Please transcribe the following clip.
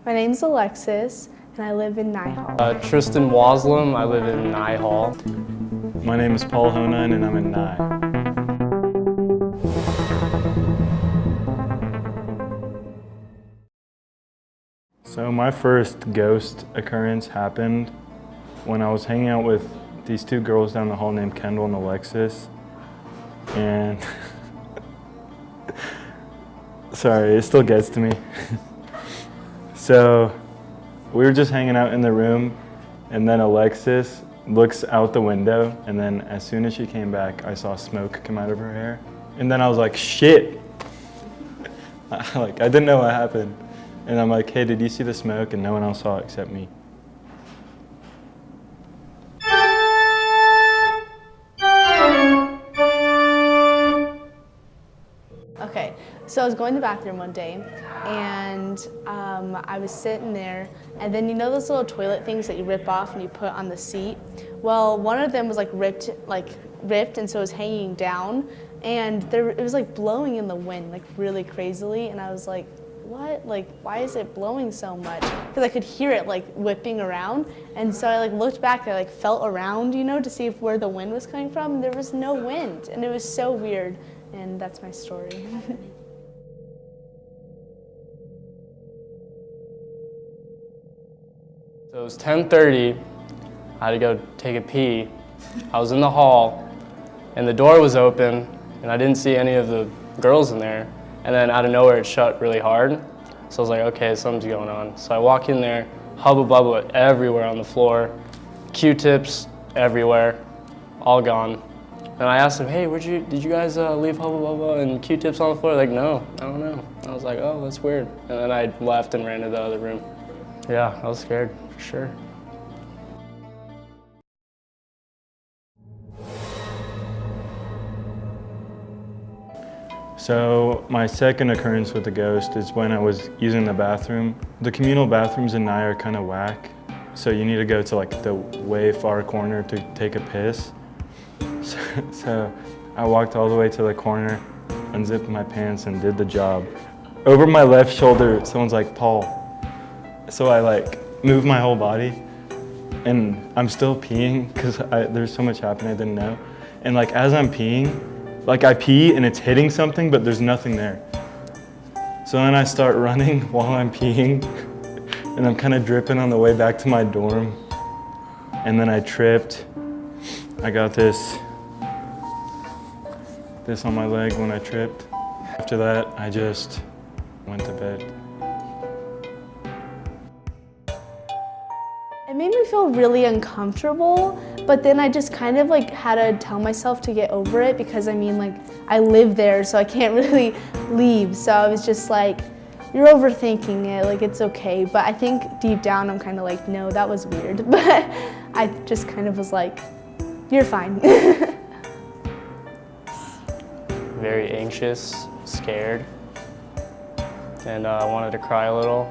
My name's Alexis, and I live in Nihal. Tristan Waslam, I live in Nihal. My name is Paul Honine, and I'm in Nye. So my first ghost occurrence happened when I was hanging out with these two girls down the hall named Kendall and Alexis. And sorry, it still gets to me. So we were just hanging out in the room, and then Alexis looks out the window, and then as soon as she came back, I saw smoke come out of her hair. And then I was like, shit. I didn't know what happened. And I'm like, hey, did you see the smoke? And no one else saw it except me. Okay, so I was going to the bathroom one day, and I was sitting there, and then you know those little toilet things that you rip off and you put on the seat? Well, one of them was ripped, and so it was hanging down, and it was blowing in the wind, really crazily, and I was like, what? Why is it blowing so much? Because I could hear it whipping around, and so I looked back, I felt around, to see where the wind was coming from, and there was no wind, and it was so weird, and that's my story. So it was 10:30, I had to go take a pee. I was in the hall, and the door was open, and I didn't see any of the girls in there. And then out of nowhere, it shut really hard. So I was like, okay, something's going on. So I walk in there, Hubba Bubba everywhere on the floor, Q-tips everywhere, all gone. And I asked them, hey, did you guys leave Hubba Bubba and Q-tips on the floor? Like, no, I don't know. I was like, oh, that's weird. And then I left and ran to the other room. Yeah, I was scared, for sure. So my second occurrence with the ghost is when I was using the bathroom. The communal bathrooms in Nye are kind of whack, so you need to go to the way far corner to take a piss. So I walked all the way to the corner, unzipped my pants, and did the job. Over my left shoulder, someone's like, Paul. So I moved my whole body, and I'm still peeing because there's so much happening I didn't know. And as I'm peeing, I pee and it's hitting something, but there's nothing there. So then I start running while I'm peeing, and I'm kind of dripping on the way back to my dorm. And then I tripped. I got this on my leg when I tripped. After that, I just went to bed. It made me feel really uncomfortable, but then I just kind of had to tell myself to get over it because I live there, so I can't really leave. So I was just you're overthinking it, it's okay. But I think deep down I'm kind of no, that was weird. But I just kind of was you're fine. Very anxious, scared, and I wanted to cry a little.